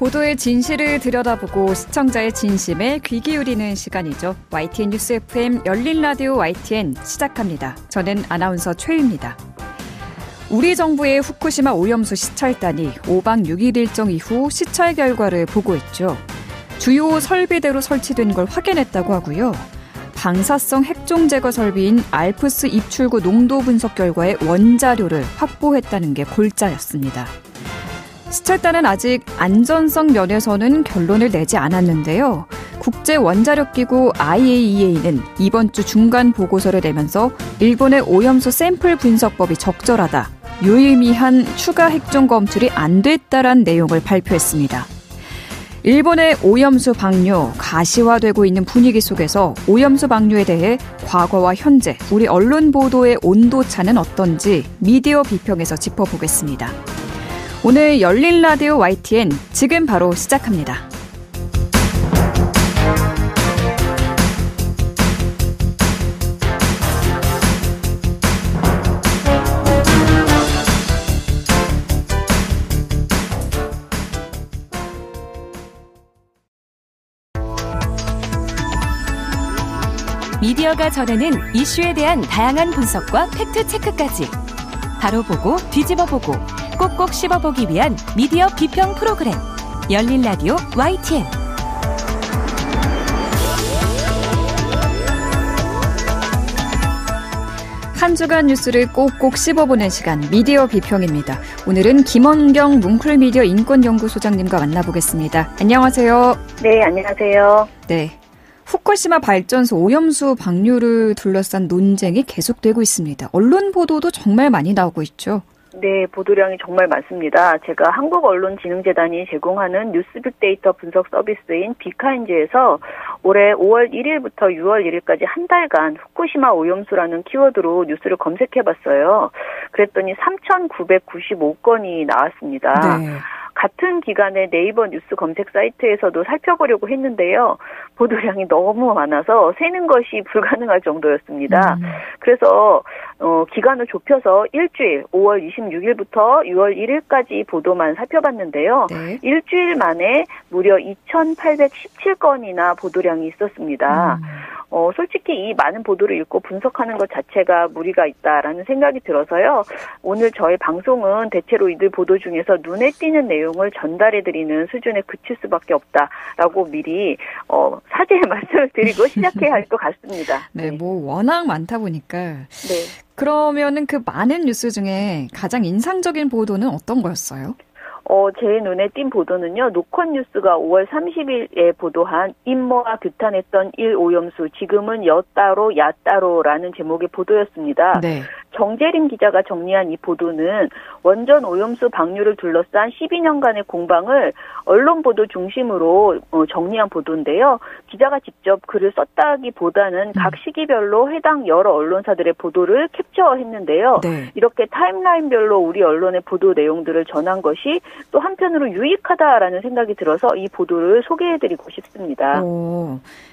보도의 진실을 들여다보고 시청자의 진심에 귀 기울이는 시간이죠. YTN 뉴스 FM 열린 라디오 YTN 시작합니다. 저는 아나운서 최유입니다. 우리 정부의 후쿠시마 오염수 시찰단이 5박 6일 일정 이후 시찰 결과를 보고했죠. 주요 설비대로 설치된 걸 확인했다고 하고요. 방사성 핵종 제거 설비인 알프스 입출구 농도 분석 결과의 원자료를 확보했다는 게 골자였습니다. 시찰단은 아직 안전성 면에서는 결론을 내지 않았는데요. 국제원자력기구 IAEA는 이번 주 중간 보고서를 내면서 일본의 오염수 샘플 분석법이 적절하다, 유의미한 추가 핵종 검출이 안 됐다란 내용을 발표했습니다. 일본의 오염수 방류 가시화되고 있는 분위기 속에서 오염수 방류에 대해 과거와 현재 우리 언론 보도의 온도차는 어떤지 미디어 비평에서 짚어보겠습니다. 오늘 열린 라디오 YTN 지금 바로 시작합니다. 미디어가 전하는 이슈에 대한 다양한 분석과 팩트체크까지 바로 보고 뒤집어 보고 꼭꼭 씹어보기 위한 미디어 비평 프로그램 열린 라디오 YTN. 한 주간 뉴스를 꼭꼭 씹어보는 시간 미디어 비평입니다. 오늘은 김원경 뭉클미디어 인권연구소장님과 만나보겠습니다. 안녕하세요. 네, 안녕하세요. 네. 후쿠시마 발전소 오염수 방류를 둘러싼 논쟁이 계속되고 있습니다. 언론 보도도 정말 많이 나오고 있죠. 네, 보도량이 정말 많습니다. 제가 한국언론진흥재단이 제공하는 뉴스 빅데이터 분석 서비스인 비카인즈에서 올해 5월 1일부터 6월 1일까지 한 달간 후쿠시마 오염수라는 키워드로 뉴스를 검색해봤어요. 그랬더니 3,995건이 나왔습니다. 네. 같은 기간에 네이버 뉴스 검색 사이트에서도 살펴보려고 했는데요. 보도량이 너무 많아서 세는 것이 불가능할 정도였습니다. 그래서 기간을 좁혀서 일주일 5월 26일부터 6월 1일까지 보도만 살펴봤는데요. 네. 일주일 만에 무려 2,817건이나 보도량이 있었습니다. 솔직히 이 많은 보도를 읽고 분석하는 것 자체가 무리가 있다라는 생각이 들어서요. 오늘 저희 방송은 대체로 이들 보도 중에서 눈에 띄는 내용을 전달해드리는 수준에 그칠 수밖에 없다라고 미리 사죄의 말씀을 드리고 시작해야 할 것 같습니다. 네, 뭐 워낙 많다 보니까. 네. 그러면은 그 많은 뉴스 중에 가장 인상적인 보도는 어떤 거였어요? 제 눈에 띈 보도는요, 노컷뉴스가 5월 30일에 보도한 임모와 규탄했던 1오염수, 지금은 여따로 야따로라는 제목의 보도였습니다. 네. 정재림 기자가 정리한 이 보도는 원전 오염수 방류를 둘러싼 12년간의 공방을 언론 보도 중심으로 정리한 보도인데요. 기자가 직접 글을 썼다기보다는 각 시기별로 해당 여러 언론사들의 보도를 캡처했는데요. 네. 이렇게 타임라인별로 우리 언론의 보도 내용들을 전한 것이 또 한편으로 유익하다라는 생각이 들어서 이 보도를 소개해드리고 싶습니다.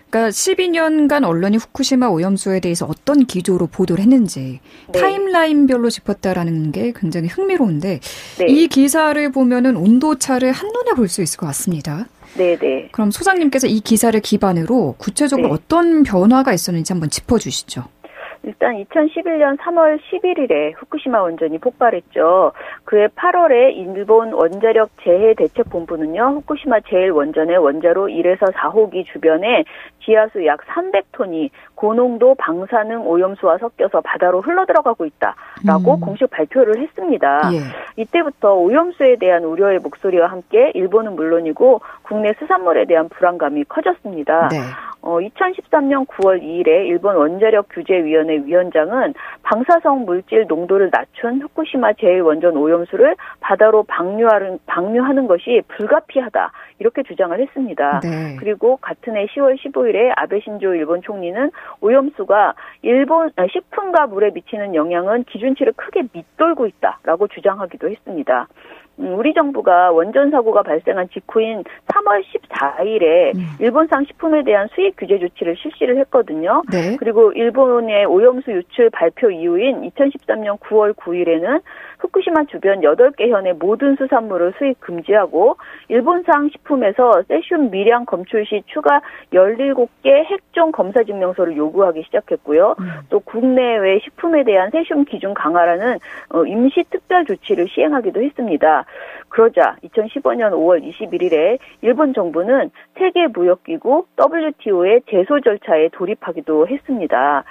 그러니까 12년간 언론이 후쿠시마 오염수에 대해서 어떤 기조로 보도를 했는지 네. 타임라인별로 짚었다라는 게 굉장히 흥미로운데 네. 이 기사를 보면은 온도차를 한눈에 볼 수 있을 것 같습니다. 네네. 그럼 소장님께서 이 기사를 기반으로 구체적으로 네. 어떤 변화가 있었는지 한번 짚어주시죠. 일단 2011년 3월 11일에 후쿠시마 원전이 폭발했죠. 그해 8월에 일본 원자력 재해대책본부는요. 후쿠시마 제1원전의 원자로 1에서 4호기 주변에 지하수 약 300톤이 고농도 방사능 오염수와 섞여서 바다로 흘러들어가고 있다라고 공식 발표를 했습니다. 예. 이때부터 오염수에 대한 우려의 목소리와 함께 일본은 물론이고 국내 수산물에 대한 불안감이 커졌습니다. 네. 2013년 9월 2일에 일본 원자력 규제위원회 위원장은 방사성 물질 농도를 낮춘 후쿠시마 제1원전 오염수를 바다로 방류하는 것이 불가피하다 이렇게 주장을 했습니다. 네. 그리고 같은 해 10월 15일에 아베 신조 일본 총리는 오염수가 일본 식품과 물에 미치는 영향은 기준치를 크게 밑돌고 있다라고 주장하기도 했습니다. 우리 정부가 원전 사고가 발생한 직후인 3월 14일에 일본산 식품에 대한 수입 규제 조치를 실시를 했거든요. 네. 그리고 일본의 오염수 유출 발표 이후인 2013년 9월 9일에는 후쿠시마 주변 8개 현의 모든 수산물을 수입 금지하고 일본산 식품에서 세슘 미량 검출 시 추가 17개 핵종 검사 증명서를 요구하기 시작했고요. 또 국내외 식품에 대한 세슘 기준 강화라는 임시 특별 조치를 시행하기도 했습니다. 그러자 2015년 5월 21일에 일본 정부는 세계무역기구 WTO의 제소 절차에 돌입하기도 했습니다.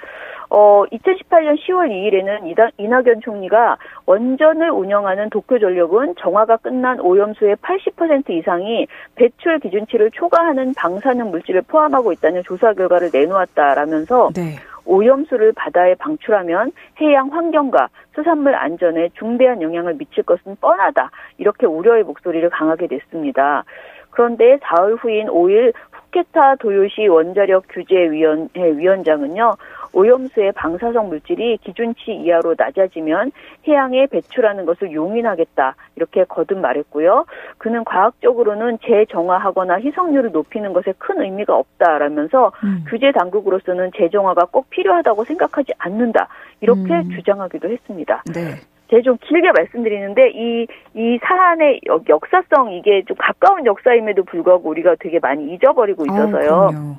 2018년 10월 2일에는 이낙연 총리가 원전을 운영하는 도쿄전력은 정화가 끝난 오염수의 80% 이상이 배출 기준치를 초과하는 방사능 물질을 포함하고 있다는 조사 결과를 내놓았다라면서 네. 오염수를 바다에 방출하면 해양 환경과 수산물 안전에 중대한 영향을 미칠 것은 뻔하다. 이렇게 우려의 목소리를 강하게 냈습니다. 그런데 사흘 후인 5일 후케타 도요시 원자력 규제위원회 위원장은요. 오염수의 방사성 물질이 기준치 이하로 낮아지면 해양에 배출하는 것을 용인하겠다. 이렇게 거듭 말했고요. 그는 과학적으로는 재정화하거나 희석률을 높이는 것에 큰 의미가 없다라면서 규제 당국으로서는 재정화가 꼭 필요하다고 생각하지 않는다. 이렇게 주장하기도 했습니다. 네. 제가 좀 길게 말씀드리는데 이 사안의 역사성 이게 좀 가까운 역사임에도 불구하고 우리가 되게 많이 잊어버리고 있어서요.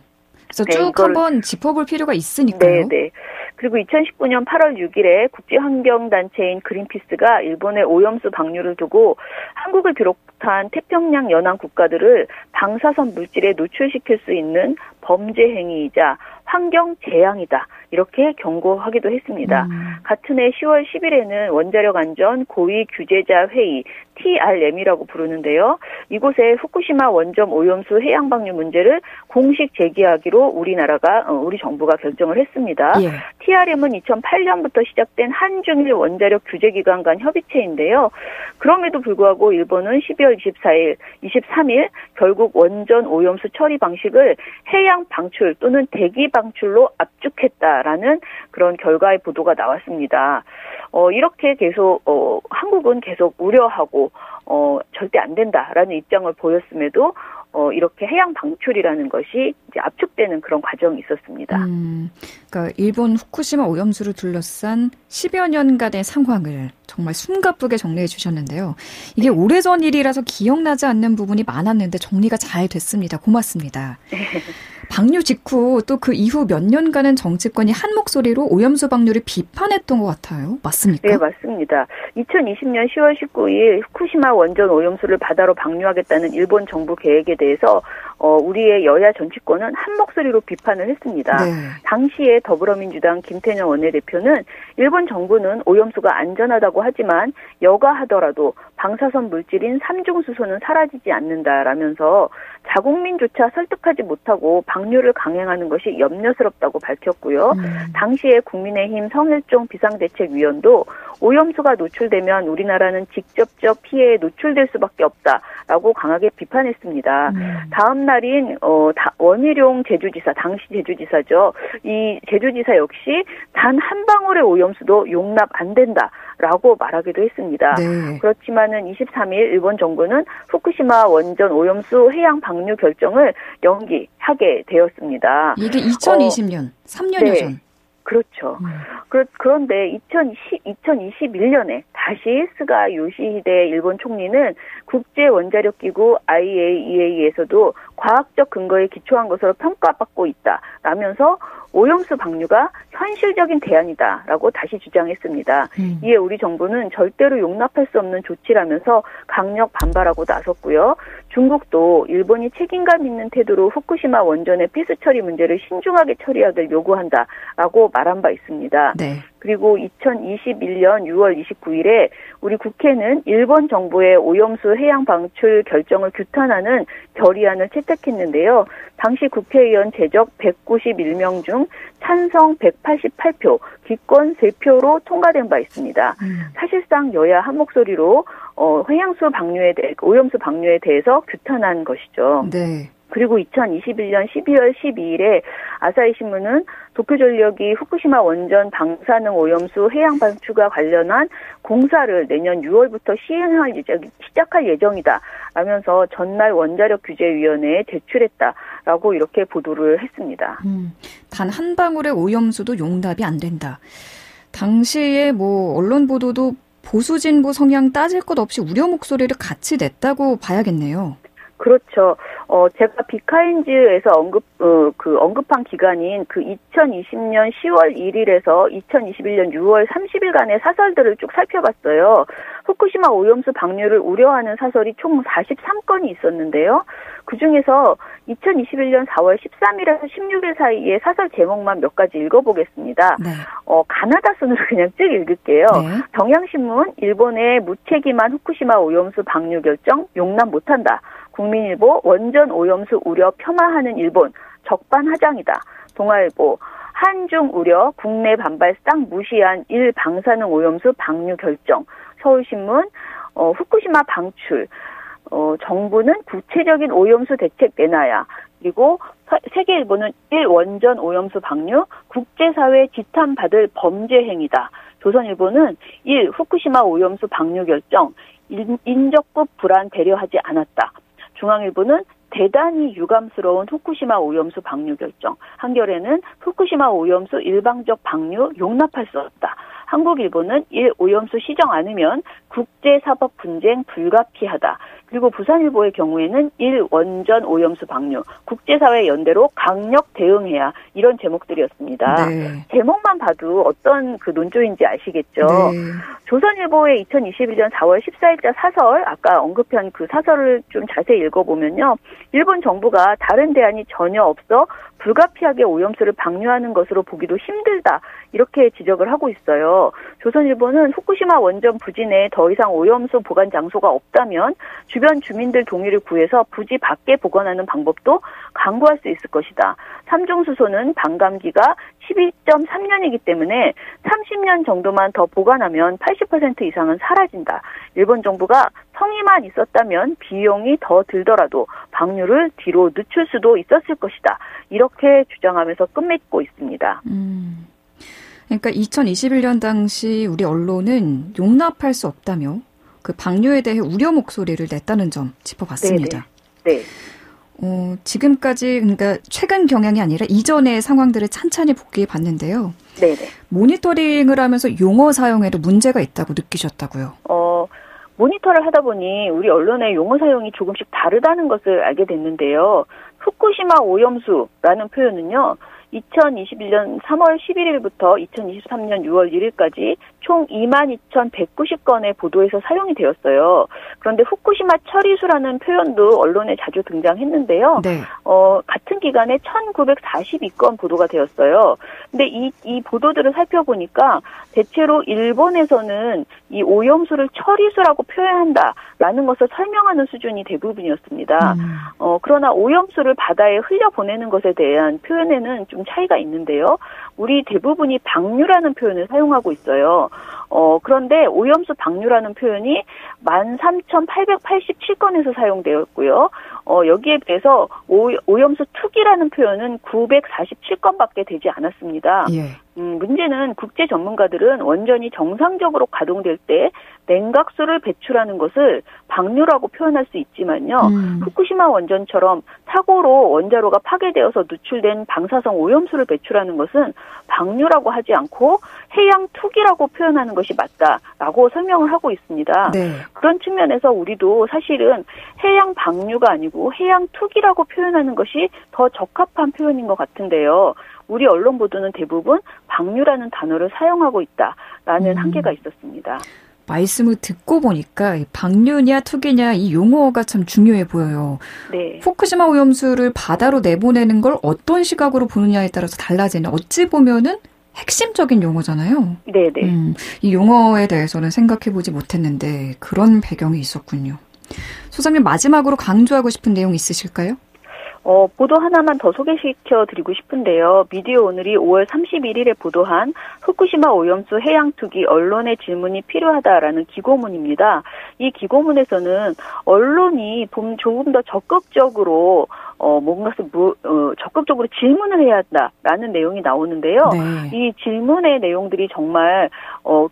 그래서 쭉 한번 짚어볼 필요가 있으니까요. 네. 그리고 2019년 8월 6일에 국제환경단체인 그린피스가 일본의 오염수 방류를 두고 한국을 비롯한 태평양 연안 국가들을 방사선 물질에 노출시킬 수 있는 범죄 행위이자 환경 재앙이다. 이렇게 경고하기도 했습니다. 같은 해 10월 10일에는 원자력 안전 고위 규제자 회의 TRM이라고 부르는데요. 이곳에 후쿠시마 원전 오염수 해양 방류 문제를 공식 제기하기로 우리 정부가 결정을 했습니다. 예. TRM은 2008년부터 시작된 한중일 원자력 규제기관 간 협의체인데요. 그럼에도 불구하고 일본은 12월 23일 결국 원전 오염수 처리 방식을 해양 방출 또는 대기 방출로 압축했다라는 그런 결과의 보도가 나왔습니다. 이렇게 계속 한국은 계속 우려하고 절대 안 된다라는 입장을 보였음에도 이렇게 해양 방출이라는 것이 이제 압축되는 그런 과정이 있었습니다. 그러니까 일본 후쿠시마 오염수를 둘러싼 10여 년간의 상황을 정말 숨가쁘게 정리해 주셨는데요. 이게 오래전 일이라서 기억나지 않는 부분이 많았는데 정리가 잘 됐습니다. 고맙습니다. 방류 직후 또 그 이후 몇 년간은 정치권이 한 목소리로 오염수 방류를 비판했던 것 같아요. 맞습니까? 네, 맞습니다. 2020년 10월 19일 후쿠시마 원전 오염수를 바다로 방류하겠다는 일본 정부 계획에 대해서 우리의 여야 정치권은 한 목소리로 비판을 했습니다. 네. 당시에 더불어민주당 김태년 원내대표는 일본 정부는 오염수가 안전하다고 하지만 여과하더라도 방사선 물질인 삼중수소는 사라지지 않는다라면서 자국민조차 설득하지 못하고 방류를 강행하는 것이 염려스럽다고 밝혔고요. 당시에 국민의힘 성일종 비상대책위원도 오염수가 노출되면 우리나라는 직접적 피해에 노출될 수밖에 없다라고 강하게 비판했습니다. 다음 날인 원희룡 제주지사, 당시 제주지사죠. 이 제주지사 역시 단 한 방울의 오염수도 용납 안 된다라고 말하기도 했습니다. 네. 그렇지만은 23일 일본 정부는 후쿠시마 원전 오염수 해양 방류 결정을 연기하게 되었습니다. 이게 2020년, 3년여 전. 그렇죠. 그런데 2021년에 다시 스가 요시히데 일본 총리는 국제원자력기구 IAEA에서도 과학적 근거에 기초한 것으로 평가받고 있다라면서 오염수 방류가 현실적인 대안이다라고 다시 주장했습니다. 이에 우리 정부는 절대로 용납할 수 없는 조치라면서 강력 반발하고 나섰고요. 중국도 일본이 책임감 있는 태도로 후쿠시마 원전의 폐수 처리 문제를 신중하게 처리하길 요구한다라고 말한 바 있습니다. 네. 그리고 2021년 6월 29일에 우리 국회는 일본 정부의 오염수 해양 방출 결정을 규탄하는 결의안을 채택했는데요. 당시 국회의원 제적 191명 중 찬성 188표, 기권 3표로 통과된 바 있습니다. 사실상 여야 한 목소리로 오염수 방류에 대해서 규탄한 것이죠. 네. 그리고 2021년 12월 12일에 아사히 신문은 도쿄전력이 후쿠시마 원전 방사능 오염수 해양 방출과 관련한 공사를 내년 6월부터 시작할 예정이다 라면서 전날 원자력규제위원회에 제출했다라고 이렇게 보도를 했습니다. 단 한 방울의 오염수도 용납이 안 된다. 당시에 언론 보도도 보수 진보 성향 따질 것 없이 우려 목소리를 같이 냈다고 봐야겠네요. 그렇죠. 제가 비카인즈에서 언급한 기간인 2020년 10월 1일에서 2021년 6월 30일간의 사설들을 쭉 살펴봤어요. 후쿠시마 오염수 방류를 우려하는 사설이 총 43건이 있었는데요. 그중에서 2021년 4월 13일에서 16일 사이에 사설 제목만 몇 가지 읽어보겠습니다. 네. 가나다 순으로 그냥 쭉 읽을게요. 네. 경향신문, 일본의 무책임한 후쿠시마 오염수 방류 결정 용납 못한다. 국민일보, 원전 오염수 우려 폄하하는 일본, 적반하장이다. 동아일보, 한중 우려, 국내 반발 싹 무시한 일 방사능 오염수 방류 결정. 서울신문, 후쿠시마 방출, 정부는 구체적인 오염수 대책 내놔야. 그리고 세계일보는 일 원전 오염수 방류, 국제사회 지탄받을 범죄 행위다. 조선일보는 일 후쿠시마 오염수 방류 결정, 인적급 불안 배려하지 않았다. 중앙일보는 대단히 유감스러운 후쿠시마 오염수 방류 결정. 한겨레는 후쿠시마 오염수 일방적 방류 용납할 수 없다. 한국일보는 일 오염수 시정 않으면 국제사법 분쟁 불가피하다. 그리고 부산일보의 경우에는 일 원전 오염수 방류, 국제사회 연대로 강력 대응해야 이런 제목들이었습니다. 네. 제목만 봐도 어떤 논조인지 아시겠죠? 네. 조선일보의 2021년 4월 14일자 사설, 아까 언급한 그 사설을 좀 자세히 읽어보면요. 일본 정부가 다른 대안이 전혀 없어 불가피하게 오염수를 방류하는 것으로 보기도 힘들다. 이렇게 지적을 하고 있어요. 조선일보는 후쿠시마 원전 부지 내에 더 이상 오염수 보관 장소가 없다면 주변 주민들 동의를 구해서 부지 밖에 보관하는 방법도 강구할 수 있을 것이다. 삼중수소는 반감기가 12.3년이기 때문에 30년 정도만 더 보관하면 80% 이상은 사라진다. 일본 정부가 성의만 있었다면 비용이 더 들더라도 방류를 뒤로 늦출 수도 있었을 것이다. 이렇게 주장하면서 끝맺고 있습니다. 그러니까 2021년 당시 우리 언론은 용납할 수 없다며 그 방류에 대해 우려 목소리를 냈다는 점 짚어봤습니다. 네네. 네. 지금까지 그러니까 최근 경향이 아니라 이전의 상황들을 찬찬히 복귀해 봤는데요. 네네. 모니터링을 하면서 용어 사용에도 문제가 있다고 느끼셨다고요? 모니터를 하다 보니 우리 언론의 용어 사용이 조금씩 다르다는 것을 알게 됐는데요. 후쿠시마 오염수라는 표현은요. 2021년 3월 11일부터 2023년 6월 1일까지 총 22,190건의 보도에서 사용이 되었어요. 그런데 후쿠시마 처리수라는 표현도 언론에 자주 등장했는데요. 네. 같은 기간에 1,942건 보도가 되었어요. 근데 이 보도들을 살펴보니까 대체로 일본에서는 이 오염수를 처리수라고 표현한다라는 것을 설명하는 수준이 대부분이었습니다. 그러나 오염수를 바다에 흘려보내는 것에 대한 표현에는 좀 차이가 있는데요. 우리 대부분이 방류라는 표현을 사용하고 있어요. 그런데 오염수 방류라는 표현이 13,887건에서 사용되었고요. 여기에 비해서 오염수 투기라는 표현은 947건밖에 되지 않았습니다. 예. 문제는 국제 전문가들은 원전이 정상적으로 가동될 때 냉각수를 배출하는 것을 방류라고 표현할 수 있지만요. 후쿠시마 원전처럼 사고로 원자로가 파괴되어서 누출된 방사성 오염수를 배출하는 것은 방류라고 하지 않고 해양 투기라고 표현하는 것이 맞다라고 설명을 하고 있습니다. 네. 그런 측면에서 우리도 사실은 해양 방류가 아니고 해양 투기라고 표현하는 것이 더 적합한 표현인 것 같은데요. 우리 언론 보도는 대부분 방류라는 단어를 사용하고 있다라는 한계가 있었습니다. 말씀을 듣고 보니까 방류냐 투기냐 이 용어가 참 중요해 보여요. 네. 후쿠시마 오염수를 바다로 내보내는 걸 어떤 시각으로 보느냐에 따라서 달라지는 어찌 보면은 핵심적인 용어잖아요. 네네. 이 용어에 대해서는 생각해보지 못했는데 그런 배경이 있었군요. 소장님 마지막으로 강조하고 싶은 내용 있으실까요? 보도 하나만 더 소개시켜드리고 싶은데요. 미디어 오늘이 5월 31일에 보도한 후쿠시마 오염수 해양 투기 언론의 질문이 필요하다라는 기고문입니다. 이 기고문에서는 언론이 조금 더 적극적으로 뭔가를 적극적으로 질문을 해야 한다라는 내용이 나오는데요. 네. 이 질문의 내용들이 정말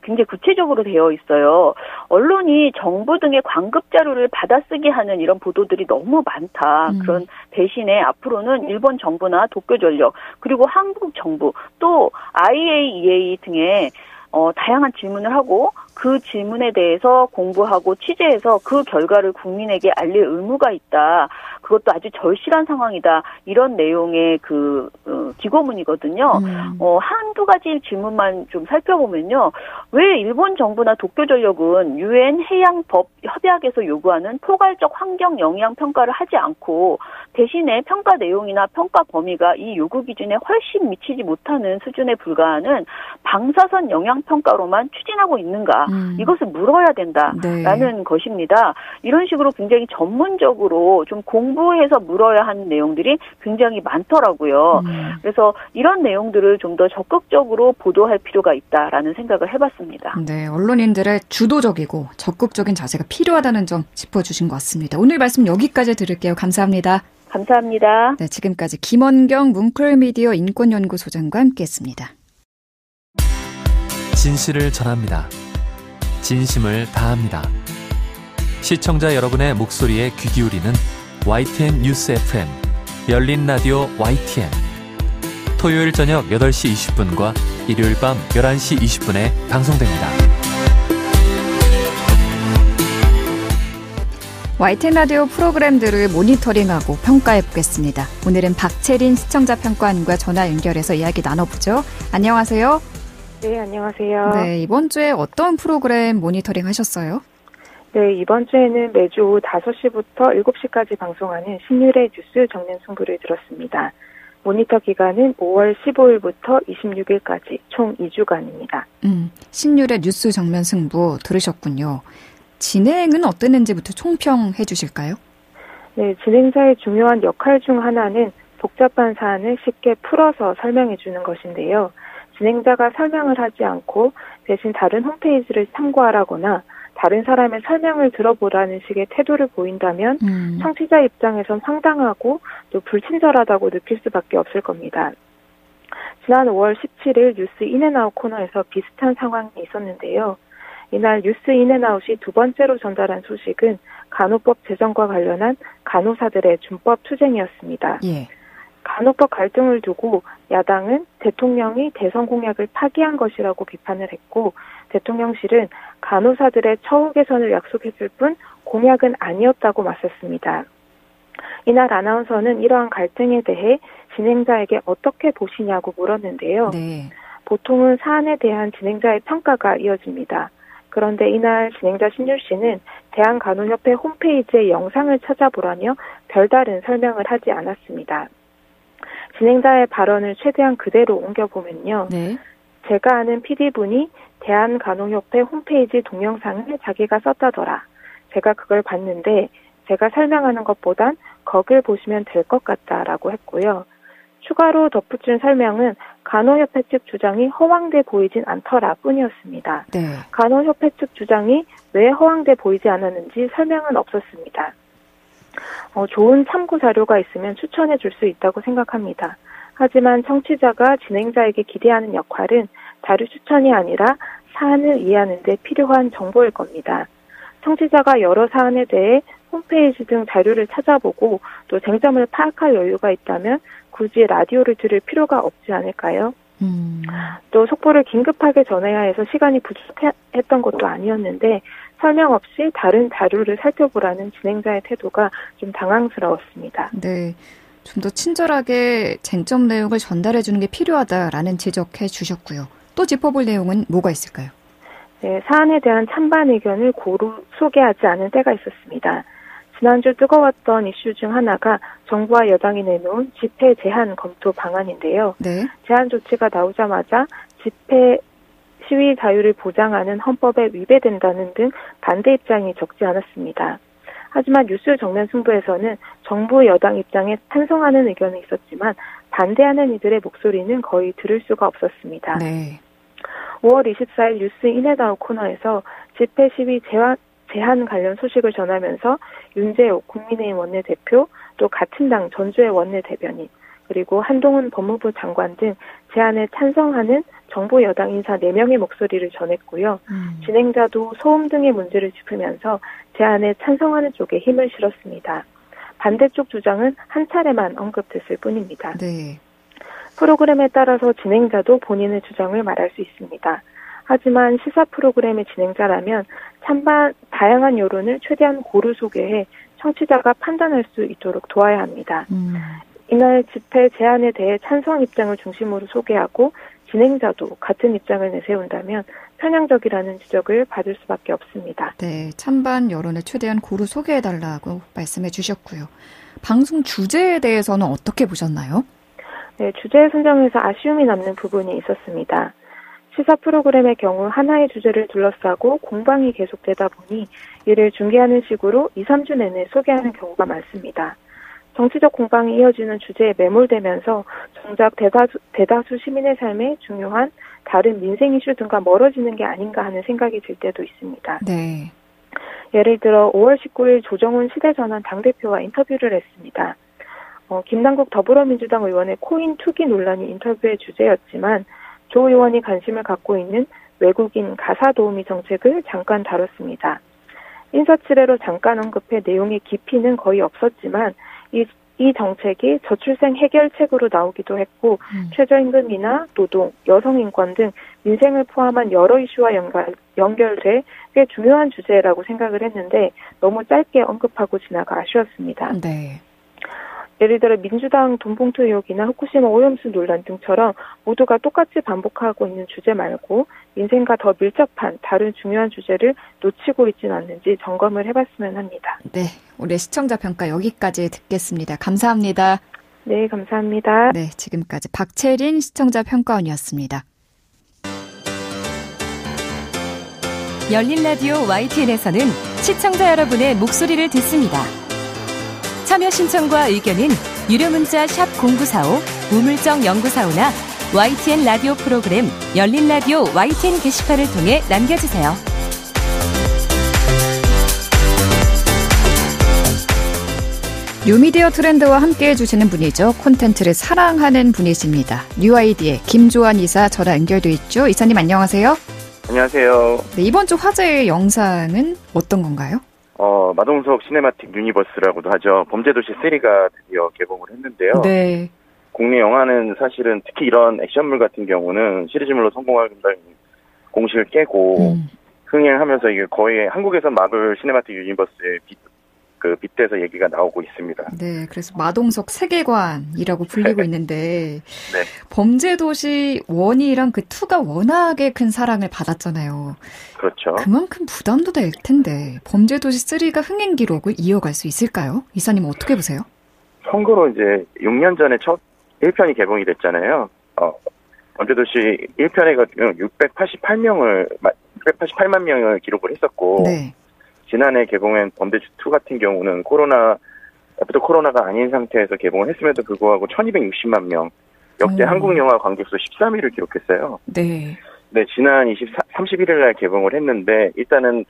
굉장히 구체적으로 되어 있어요. 언론이 정부 등의 광급 자료를 받아쓰기 하는 이런 보도들이 너무 많다. 그런 대신에 앞으로는 일본 정부나 도쿄전력 그리고 한국 정부 또 IAEA 등의 다양한 질문을 하고 그 질문에 대해서 공부하고 취재해서 그 결과를 국민에게 알릴 의무가 있다. 그것도 아주 절실한 상황이다. 이런 내용의 기고문이거든요. 한두 가지 질문만 좀 살펴보면요. 왜 일본 정부나 도쿄전력은 유엔 해양법 협약에서 요구하는 포괄적 환경 영향 평가를 하지 않고 대신에 평가 내용이나 평가 범위가 이 요구 기준에 훨씬 미치지 못하는 수준에 불과하는 방사선 영향 평가로만 추진하고 있는가? 이것을 물어야 된다라는 네. 것입니다. 이런 식으로 굉장히 전문적으로 좀 공부해서 물어야 하는 내용들이 굉장히 많더라고요. 그래서 이런 내용들을 좀 더 적극적으로 보도할 필요가 있다라는 생각을 해봤습니다. 네, 언론인들의 주도적이고 적극적인 자세가 필요하다는 점 짚어주신 것 같습니다. 오늘 말씀 여기까지 들을게요. 감사합니다. 감사합니다. 네, 지금까지 김원경 뭉클미디어 인권연구소장과 함께했습니다. 진실을 전합니다. 진심을 다합니다. 시청자 여러분의 목소리에 귀 기울이는 YTN 뉴스 FM 열린 라디오 YTN 토요일 저녁 8시 20분과 일요일 밤 11시 20분에 방송됩니다. YTN 라디오 프로그램들을 모니터링하고 평가해보겠습니다. 오늘은 박채린 시청자 평가원과 전화 연결해서 이야기 나눠보죠. 안녕하세요. 네, 안녕하세요. 네, 이번 주에 어떤 프로그램 모니터링 하셨어요? 네, 이번 주에는 매주 오후 5시부터 7시까지 방송하는 신율의 뉴스 정면 승부를 들었습니다. 모니터 기간은 5월 15일부터 26일까지 총 2주간입니다. 신율의 뉴스 정면 승부 들으셨군요. 진행은 어땠는지부터 총평해 주실까요? 네, 진행자의 중요한 역할 중 하나는 복잡한 사안을 쉽게 풀어서 설명해 주는 것인데요. 진행자가 설명을 하지 않고 대신 다른 홈페이지를 참고하라거나 다른 사람의 설명을 들어보라는 식의 태도를 보인다면 청취자 입장에선 황당하고 또 불친절하다고 느낄 수밖에 없을 겁니다. 지난 5월 17일 뉴스 인앤아웃 코너에서 비슷한 상황이 있었는데요. 이날 뉴스 인앤아웃이 두 번째로 전달한 소식은 간호법 제정과 관련한 간호사들의 준법 투쟁이었습니다. 예. 간호법 갈등을 두고 야당은 대통령이 대선 공약을 파기한 것이라고 비판을 했고 대통령실은 간호사들의 처우 개선을 약속했을 뿐 공약은 아니었다고 맞섰습니다. 이날 아나운서는 이러한 갈등에 대해 진행자에게 어떻게 보시냐고 물었는데요. 네. 보통은 사안에 대한 진행자의 평가가 이어집니다. 그런데 이날 진행자 신율 씨는 대한간호협회 홈페이지의 영상을 찾아보라며 별다른 설명을 하지 않았습니다. 진행자의 발언을 최대한 그대로 옮겨보면요. 네. 제가 아는 PD분이 대한간호협회 홈페이지 동영상을 자기가 썼다더라. 제가 그걸 봤는데 제가 설명하는 것보단 거길 보시면 될 것 같다라고 했고요. 추가로 덧붙인 설명은 간호협회 측 주장이 허황돼 보이진 않더라 뿐이었습니다. 네. 간호협회 측 주장이 왜 허황돼 보이지 않았는지 설명은 없었습니다. 좋은 참고 자료가 있으면 추천해 줄 수 있다고 생각합니다. 하지만 청취자가 진행자에게 기대하는 역할은 자료 추천이 아니라 사안을 이해하는 데 필요한 정보일 겁니다. 청취자가 여러 사안에 대해 홈페이지 등 자료를 찾아보고 또 쟁점을 파악할 여유가 있다면 굳이 라디오를 들을 필요가 없지 않을까요? 또 속보를 긴급하게 전해야 해서 시간이 부족했던 것도 아니었는데 설명 없이 다른 자료를 살펴보라는 진행자의 태도가 좀 당황스러웠습니다. 네, 좀 더 친절하게 쟁점 내용을 전달해 주는 게 필요하다라는 지적해 주셨고요. 또 짚어볼 내용은 뭐가 있을까요? 네, 사안에 대한 찬반 의견을 고루 소개하지 않은 때가 있었습니다. 지난주 뜨거웠던 이슈 중 하나가 정부와 여당이 내놓은 집회 제한 검토 방안인데요. 네. 제한 조치가 나오자마자 집회 시위 자유를 보장하는 헌법에 위배된다는 등 반대 입장이 적지 않았습니다. 하지만 뉴스 정면 승부에서는 정부 여당 입장에 찬성하는 의견은 있었지만 반대하는 이들의 목소리는 거의 들을 수가 없었습니다. 네. 5월 24일 뉴스 인앤아웃 코너에서 집회 시위 제한 관련 소식을 전하면서 윤재옥 국민의힘 원내대표, 또 같은 당 전주의 원내대변인, 그리고 한동훈 법무부 장관 등 제안에 찬성하는 정부 여당 인사 4명의 목소리를 전했고요. 진행자도 소음 등의 문제를 짚으면서 제안에 찬성하는 쪽에 힘을 실었습니다. 반대쪽 주장은 한 차례만 언급됐을 뿐입니다. 네. 프로그램에 따라서 진행자도 본인의 주장을 말할 수 있습니다. 하지만 시사 프로그램의 진행자라면 찬반 다양한 여론을 최대한 고루 소개해 청취자가 판단할 수 있도록 도와야 합니다. 이날 집회 제안에 대해 찬성 입장을 중심으로 소개하고 진행자도 같은 입장을 내세운다면 편향적이라는 지적을 받을 수밖에 없습니다. 네, 찬반 여론을 최대한 고루 소개해달라고 말씀해 주셨고요. 방송 주제에 대해서는 어떻게 보셨나요? 네, 주제 선정에서 아쉬움이 남는 부분이 있었습니다. 시사 프로그램의 경우 하나의 주제를 둘러싸고 공방이 계속되다 보니 이를 중계하는 식으로 2, 3주 내내 소개하는 경우가 많습니다. 정치적 공방이 이어지는 주제에 매몰되면서 정작 대다수 시민의 삶에 중요한 다른 민생 이슈 등과 멀어지는 게 아닌가 하는 생각이 들 때도 있습니다. 네. 예를 들어 5월 19일 조정훈 시대전환 당대표와 인터뷰를 했습니다. 김남국 더불어민주당 의원의 코인 투기 논란이 인터뷰의 주제였지만 조 의원이 관심을 갖고 있는 외국인 가사 도우미 정책을 잠깐 다뤘습니다. 인사치레로 잠깐 언급해 내용의 깊이는 거의 없었지만 이 정책이 저출생 해결책으로 나오기도 했고 최저임금이나 노동, 여성인권 등 민생을 포함한 여러 이슈와 연결돼 꽤 중요한 주제라고 생각을 했는데 너무 짧게 언급하고 지나가 아쉬웠습니다. 네. 예를 들어 민주당 돈봉투 의혹이나 후쿠시마 오염수 논란 등처럼 모두가 똑같이 반복하고 있는 주제 말고 민생과 더 밀접한 다른 중요한 주제를 놓치고 있지는 않는지 점검을 해봤으면 합니다. 네, 올해 시청자 평가 여기까지 듣겠습니다. 감사합니다. 네, 감사합니다. 네, 지금까지 박채린 시청자 평가원이었습니다. 열린 라디오 YTN에서는 시청자 여러분의 목소리를 듣습니다. 참여 신청과 의견은 유료 문자 샵 0945, 우물정 0945나 YTN 라디오 프로그램 열린 라디오 YTN 게시판을 통해 남겨주세요. 뉴미디어 트렌드와 함께해 주시는 분이죠. 콘텐츠를 사랑하는 분이십니다. 뉴아이디의 김조한 이사 전화 연결돼 있죠. 이사님 안녕하세요. 안녕하세요. 네, 이번 주 화제의 영상은 어떤 건가요? 마동석 시네마틱 유니버스라고도 하죠. 범죄도시 3가 드디어 개봉을 했는데요. 네. 국내 영화는 사실은 특히 이런 액션물 같은 경우는 시리즈물로 성공하기보다는 공식을 깨고 흥행하면서 이게 거의 한국에서 마블 시네마틱 유니버스의 빗대서 얘기가 나오고 있습니다. 네, 그래서 마동석 세계관이라고 불리고 있는데 네. 범죄도시 1이랑 그 2가 워낙에 큰 사랑을 받았잖아요. 그렇죠. 그만큼 부담도 될 텐데 범죄도시 3가 흥행 기록을 이어갈 수 있을까요? 이사님 어떻게 보세요? 참고로 이제 6년 전에 첫 1편이 개봉이 됐잖아요. 범죄도시 1편에 688만 명을 기록을 했었고 네. 지난해 개봉한 범죄도시 2 같은 경우는 코로나가 아닌 상태에서 개봉을 했음에도 불구하고 1260만 명, 역대 한국 영화 관객수 13위를 기록했어요. 네. 네, 지난 31일 날 개봉을 했는데 일단은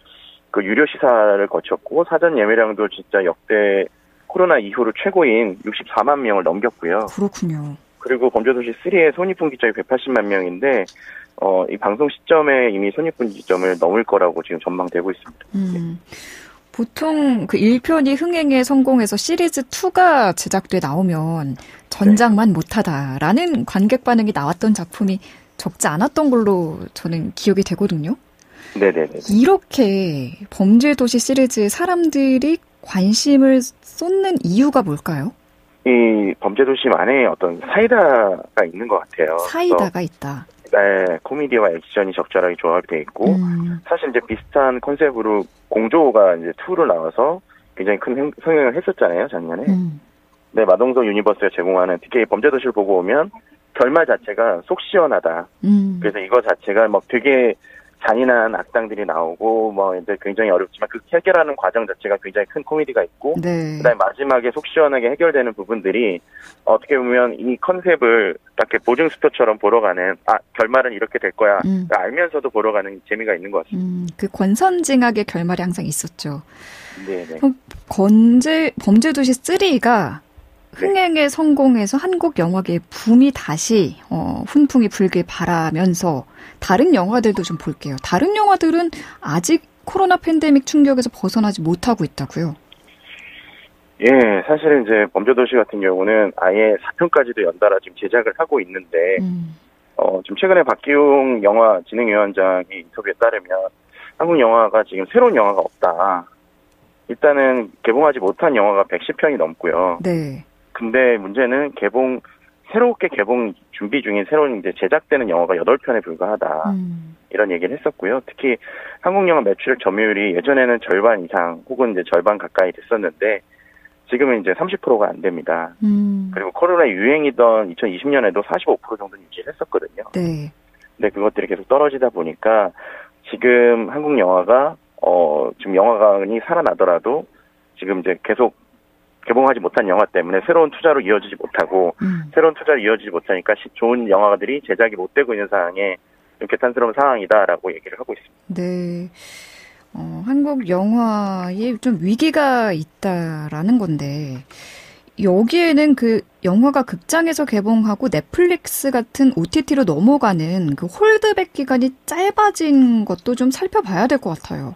그 유료 시사를 거쳤고 사전 예매량도 진짜 역대 코로나 이후로 최고인 64만 명을 넘겼고요. 그렇군요. 그리고 범죄도시 3의 손익분기점이 180만 명인데 이 방송 시점에 이미 손익분기점을 넘을 거라고 지금 전망되고 있습니다. 보통 그 1편이 흥행에 성공해서 시리즈 2가 제작돼 나오면 전작만 못하다라는 관객 반응이 나왔던 작품이 적지 않았던 걸로 저는 기억이 되거든요. 네네네. 이렇게 범죄도시 시리즈에 사람들이 관심을 쏟는 이유가 뭘까요? 이 범죄도시만의 어떤 사이다가 있는 것 같아요. 사이다가 있다. 네, 코미디와 액션이 적절하게 조합이 되어 있고 사실 이제 비슷한 컨셉으로 공조가 이제 2로 나와서 굉장히 큰 흥행을 했었잖아요, 작년에. 네, 마동석 유니버스가 제공하는 특히 범죄도시를 보고 오면 결말 자체가 속 시원하다. 그래서 이거 자체가 막 되게 잔인한 악당들이 나오고 뭐 이제 굉장히 어렵지만 그 해결하는 과정 자체가 굉장히 큰 코미디가 있고 네. 그다음에 마지막에 속 시원하게 해결되는 부분들이 어떻게 보면 이 컨셉을 딱 보증수표처럼 보러 가는 결말은 이렇게 될 거야 알면서도 보러 가는 재미가 있는 것 같습니다. 그 권선징악의 결말이 항상 있었죠. 네네. 범죄도시 3가 흥행에 성공해서 한국 영화계의 붐이 다시 훈풍이 불길 바라면서 다른 영화들도 좀 볼게요. 다른 영화들은 아직 코로나 팬데믹 충격에서 벗어나지 못하고 있다고요? 예, 사실은 이제 범죄도시 같은 경우는 아예 4편까지도 연달아 지금 제작을 하고 있는데 좀 최근에 박기웅 영화 진흥위원장의 인터뷰에 따르면 한국 영화가 지금 새로운 영화가 없다. 일단은 개봉하지 못한 영화가 110편이 넘고요. 네. 근데 문제는 새롭게 개봉 준비 중인 새로운 이제 제작되는 영화가 8편에 불과하다. 이런 얘기를 했었고요. 특히 한국 영화 매출액 점유율이 예전에는 절반 이상 혹은 이제 절반 가까이 됐었는데 지금은 이제 30%가 안 됩니다. 그리고 코로나 유행이던 2020년에도 45% 정도는 유지했었거든요. 네. 근데 그것들이 계속 떨어지다 보니까 지금 한국 영화가 지금 영화관이 살아나더라도 지금 이제 계속 개봉하지 못한 영화 때문에 새로운 투자로 이어지지 못하고 새로운 투자로 이어지지 못하니까 좋은 영화들이 제작이 못 되고 있는 상황에 좀 개탄스러운 상황이다라고 얘기를 하고 있습니다. 네. 한국 영화에 좀 위기가 있다라는 건데 여기에는 그 영화가 극장에서 개봉하고 넷플릭스 같은 OTT로 넘어가는 그 홀드백 기간이 짧아진 것도 좀 살펴봐야 될 것 같아요.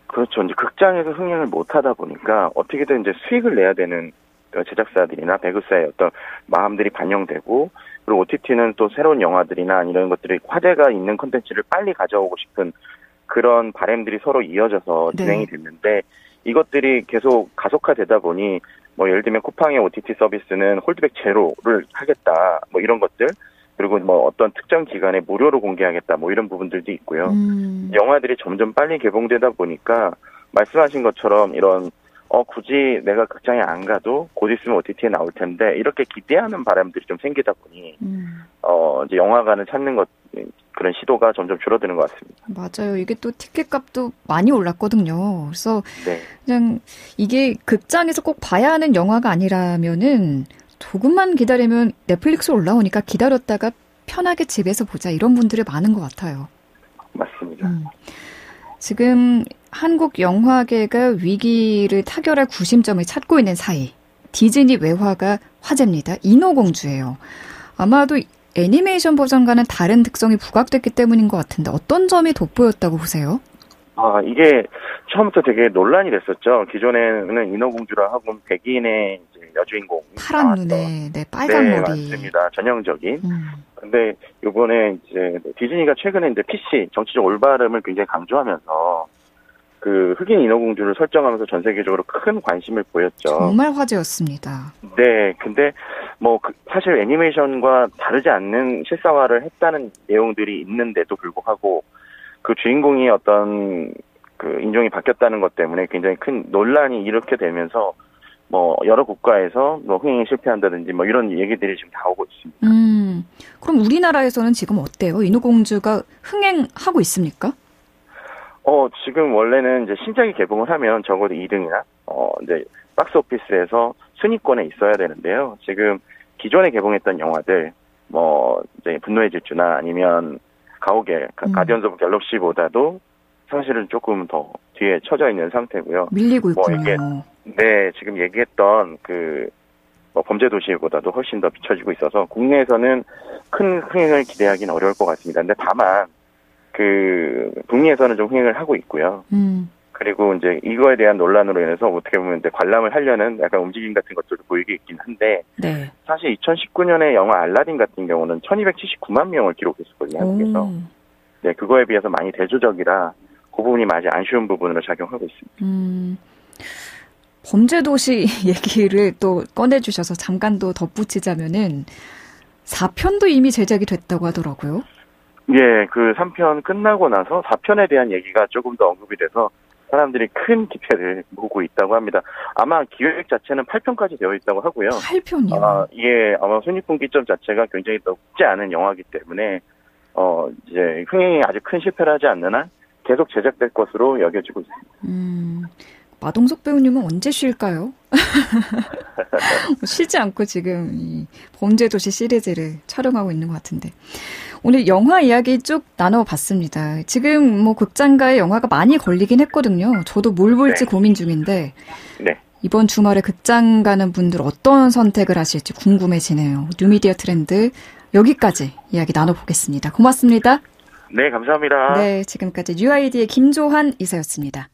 그렇죠. 이제 극장에서 흥행을 못 하다 보니까 어떻게든 이제 수익을 내야 되는 제작사들이나 배급사의 어떤 마음들이 반영되고 그리고 OTT는 또 새로운 영화들이나 이런 것들이 화제가 있는 콘텐츠를 빨리 가져오고 싶은 그런 바람들이 서로 이어져서 진행이 됐는데 이것들이 계속 가속화되다 보니 뭐 예를 들면 쿠팡의 OTT 서비스는 홀드백 제로를 하겠다 뭐 이런 것들 그리고 뭐 어떤 특정 기간에 무료로 공개하겠다 뭐 이런 부분들도 있고요. 영화들이 점점 빨리 개봉되다 보니까 말씀하신 것처럼 이런 굳이 내가 극장에 안 가도 곧 있으면 OTT에 나올 텐데 이렇게 기대하는 바람들이 좀 생기다 보니 이제 영화관을 찾는 그런 시도가 점점 줄어드는 것 같습니다. 맞아요. 이게 또 티켓값도 많이 올랐거든요. 그래서 그냥 이게 극장에서 꼭 봐야 하는 영화가 아니라면은 조금만 기다리면 넷플릭스 올라오니까 기다렸다가 편하게 집에서 보자 이런 분들이 많은 것 같아요. 맞습니다. 지금 한국 영화계가 위기를 타결할 구심점을 찾고 있는 사이 디즈니 외화가 화제입니다. 인어공주예요. 아마도 애니메이션 버전과는 다른 특성이 부각됐기 때문인 것 같은데 어떤 점이 돋보였다고 보세요? 이게 처음부터 되게 논란이 됐었죠. 기존에는 인어공주라 하면 백인의 이제 여주인공 파란 눈에 빨간 머리. 맞습니다. 전형적인. 근데 요번에 이제 디즈니가 최근에 이제 PC 정치적 올바름을 굉장히 강조하면서 그 흑인 인어공주를 설정하면서 전 세계적으로 큰 관심을 보였죠. 정말 화제였습니다. 네, 근데 뭐 사실 애니메이션과 다르지 않는 실사화를 했다는 내용들이 있는데도 불구하고 그 주인공이 어떤 그 인종이 바뀌었다는 것 때문에 굉장히 큰 논란이 이렇게 되면서 뭐 여러 국가에서 뭐 흥행이 실패한다든지 뭐 이런 얘기들이 지금 나오고 있습니다. 그럼 우리나라에서는 지금 어때요? 인어공주가 흥행하고 있습니까? 지금 원래는 이제 신작이 개봉을 하면 적어도 2등이나 이제 박스 오피스에서 순위권에 있어야 되는데요. 지금 기존에 개봉했던 영화들 뭐 이제 분노의 질주나 아니면 가오갤, 가디언즈 오브 갤럭시보다도 사실은 조금 더 뒤에 처져 있는 상태고요. 밀리고 있군요. 지금 얘기했던 뭐 범죄도시보다도 훨씬 더 비춰지고 있어서 국내에서는 큰 흥행을 기대하기는 어려울 것 같습니다. 근데 다만 북미에서는 좀 흥행을 하고 있고요. 그리고 이제 이거에 대한 논란으로 인해서 어떻게 보면 이제 관람을 하려는 약간 움직임 같은 것들도 보이고 있긴 한데 사실 2019년에 영화 알라딘 같은 경우는 1279만 명을 기록했었거든요. 한국에서. 네, 그거에 비해서 많이 대조적이라 그 부분이 아직 아쉬운 부분으로 작용하고 있습니다. 범죄도시 얘기를 또 꺼내주셔서 잠깐 또 덧붙이자면은 4편도 이미 제작이 됐다고 하더라고요. 예, 그 3편 끝나고 나서 4편에 대한 얘기가 조금 더 언급이 돼서 사람들이 큰 기대를 모으고 있다고 합니다. 아마 기획 자체는 8편까지 되어 있다고 하고요. 8편이요? 예, 아마 손익분기점 자체가 굉장히 높지 않은 영화이기 때문에 이제 흥행이 아주 큰 실패를 하지 않는 한 계속 제작될 것으로 여겨지고 있습니다. 마동석 배우님은 언제 쉴까요? 쉬지 않고 지금 이 범죄도시 시리즈를 촬영하고 있는 것 같은데. 오늘 영화 이야기 쭉 나눠봤습니다. 지금 뭐 극장가에 영화가 많이 걸리긴 했거든요. 저도 뭘 볼지 고민 중인데. 네. 이번 주말에 극장 가는 분들 어떤 선택을 하실지 궁금해지네요. 뉴미디어 트렌드 여기까지 이야기 나눠보겠습니다. 고맙습니다. 네, 감사합니다. 네, 지금까지 UID의 김조한 이사였습니다.